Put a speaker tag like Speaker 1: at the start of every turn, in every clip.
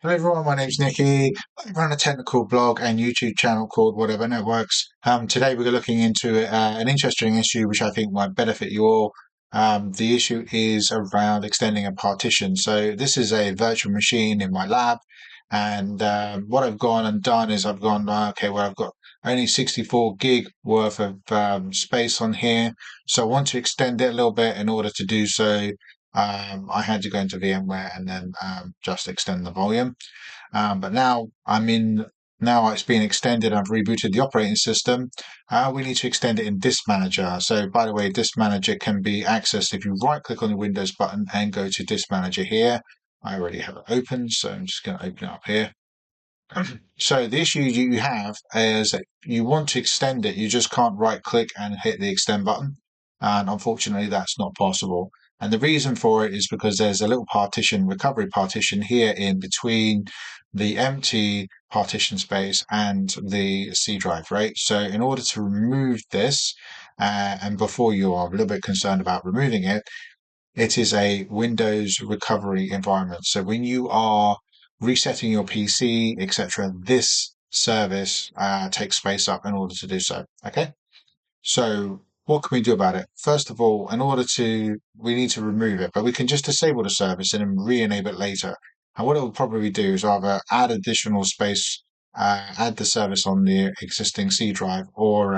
Speaker 1: Hello everyone, my name's Nicky. I run a technical blog and YouTube channel called Whatever Networks. Today we're looking into an interesting issue which I think might benefit you all. The issue is around extending a partition. So this is a virtual machine in my lab, and what I've gone and done is I've gone, okay, well I've got only 64 gig worth of space on here, so I want to extend it a little bit. In order to do so, I had to go into VMware and then just extend the volume. But now now it's been extended. I've rebooted the operating system. We need to extend it in Disk Manager. So by the way, Disk Manager can be accessed if you right click on the Windows button and go to Disk Manager here. I already have it open, so I'm just going to open it up here. So the issue you have is that you want to extend it, you just can't right click and hit the extend button. And unfortunately, that's not possible. And the reason for it is because there's a little partition, recovery partition here in between the empty partition space and the C drive, right? So in order to remove this, and before you are a little bit concerned about removing it, it is a Windows recovery environment. So when you are resetting your PC, etc., this service takes space up in order to do so. Okay. So what can we do about it? First of all, we need to remove it, but we can just disable the service and then re-enable it later. And what it will probably do is either add additional space, add the service on the existing C drive, or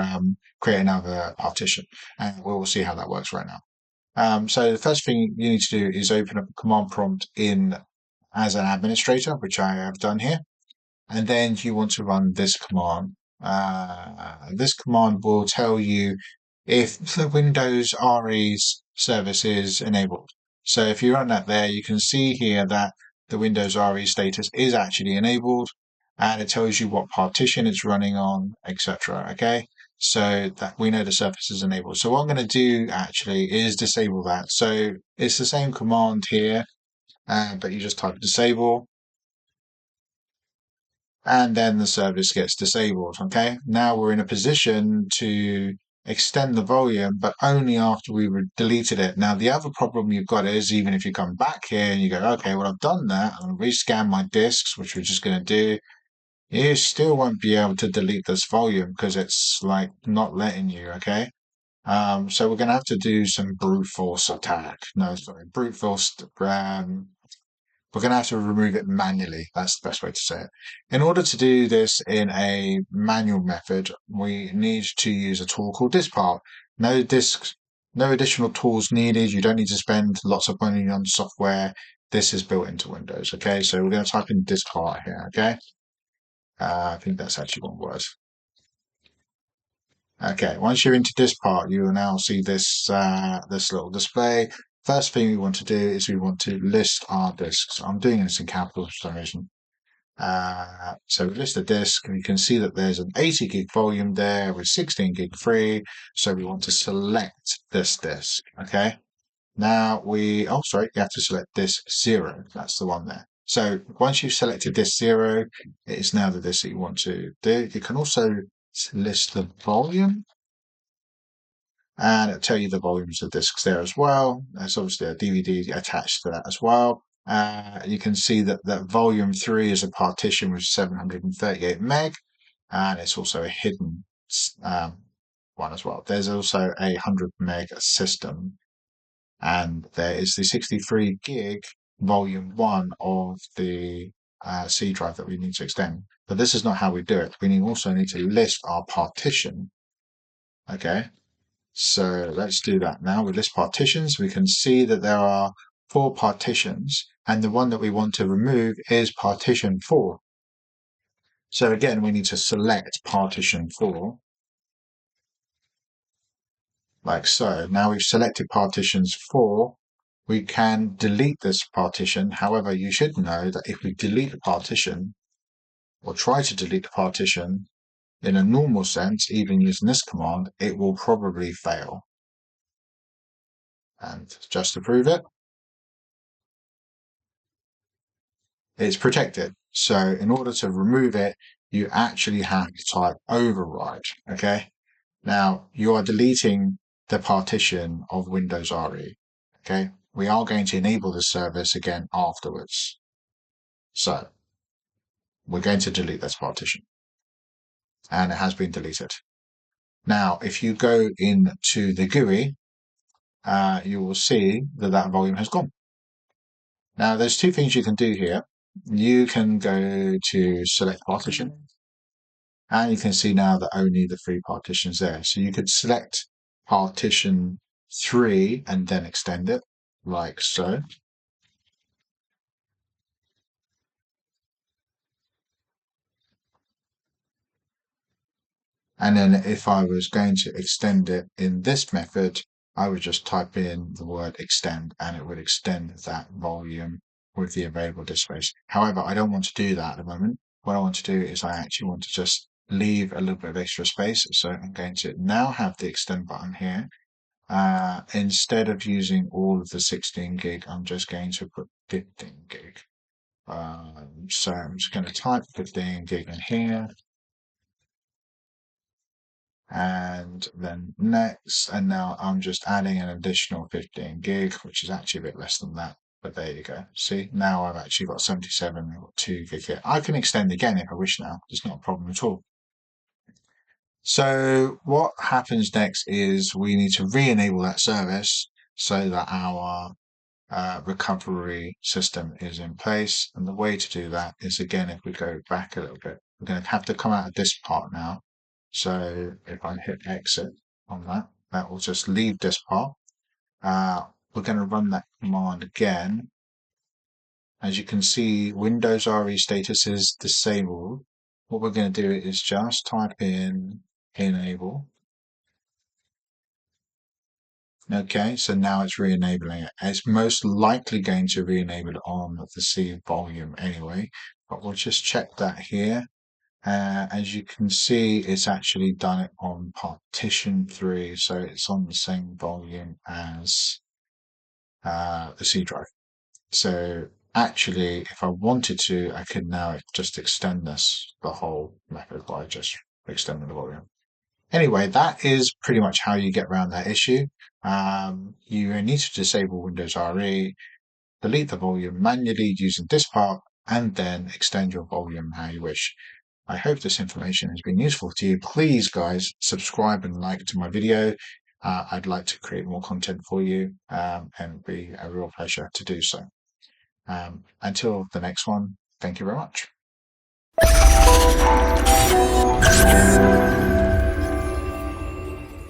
Speaker 1: create another partition. And we'll see how that works right now. So the first thing you need to do is open up a command prompt in as an administrator, which I have done here. And then you want to run this command. This command will tell you if the Windows RE's service is enabled. So if you run that there, you can see here that the Windows RE status is actually enabled, and it tells you what partition it's running on, etc. Okay, so that we know the service is enabled. So what I'm going to do actually is disable that. So it's the same command here, but you just type disable, and then the service gets disabled. Okay, now we're in a position to extend the volume, but only after we deleted it. Now, the other problem you've got is even if you come back here and you go, okay, well, I've done that, I'm going to rescan my disks, which we're just going to do, you still won't be able to delete this volume because it's like not letting you. Okay. So we're going to have to do some brute force attack. No, sorry, brute force. We're going to have to remove it manually. That's the best way to say it. In order to do this in a manual method, we need to use a tool called DiskPart. No additional tools needed. You don't need to spend lots of money on software. This is built into Windows. Okay, so we're going to type in DiskPart here. Okay, I think that's actually one word. Okay, once you're into DiskPart, you will now see this this little display. First thing we want to do is we want to list our disks. I'm doing this in capitals for some reason. So we list a disk, and you can see that there's an 80 gig volume there with 16 gig free. So we want to select this disk. Okay. Now you have to select disk 0. That's the one there. So once you've selected disk 0, it is now the disk that you want to do. You can also list the volume, and it'll tell you the volumes of discs there as well. There's obviously a DVD attached to that as well. You can see that volume 3 is a partition with 738 meg, and it's also a hidden one as well. There's also a 100 meg system, and there is the 63 gig volume 1 of the C drive that we need to extend. But this is not how we do it. We also need to list our partition. Okay. So let's do that now. With list partitions, we can see that there are 4 partitions, and the one that we want to remove is partition 4. So again, we need to select partition 4, like so. Now we've selected partitions 4, we can delete this partition. However, you should know that if we delete the partition, or try to delete the partition, in a normal sense, even using this command, it will probably fail. And just to prove it, it's protected. So in order to remove it, you actually have to type override. Okay. Now you are deleting the partition of Windows RE. Okay. We are going to enable the service again afterwards. So we're going to delete this partition. And it has been deleted. Now, if you go into the GUI, you will see that that volume has gone. Now, there's two things you can do here. You can go to select partition, and you can see now that only the 3 partitions there. So you could select partition 3 and then extend it like so. And then if I was going to extend it in this method, I would just type in the word extend and it would extend that volume with the available disk space. However, I don't want to do that at the moment. What I want to do is I actually want to just leave a little bit of extra space. So I'm going to now have the extend button here. Instead of using all of the 16 gig, I'm just going to put 15 gig. So I'm just going to type 15 gig in here. And then next, and now I'm just adding an additional 15 gig, which is actually a bit less than that, but there you go. See, now I've actually got 77, I've got 2 gig here. I can extend again if I wish now, it's not a problem at all. So what happens next is we need to re-enable that service so that our recovery system is in place. And the way to do that is, again, if we go back a little bit, we're going to have to come out of this part now. So if I hit exit on that, that will just leave this part. We're going to run that command again. As you can see, Windows RE status is disabled. What we're going to do is just type in enable. Okay, so now it's re-enabling it. It's most likely going to re-enable it on the C volume anyway, but we'll just check that here. As you can see, it's actually done it on partition 3, so it's on the same volume as the C drive. So actually, if I wanted to, I could now just extend this, the whole method, by just extending the volume. Anyway, that is pretty much how you get around that issue. You need to disable Windows RE, delete the volume manually using DiskPart, and then extend your volume how you wish. I hope this information has been useful to you. Please, guys, subscribe and like to my video. I'd like to create more content for you, and it'd be a real pleasure to do so. Until the next one, thank you very much.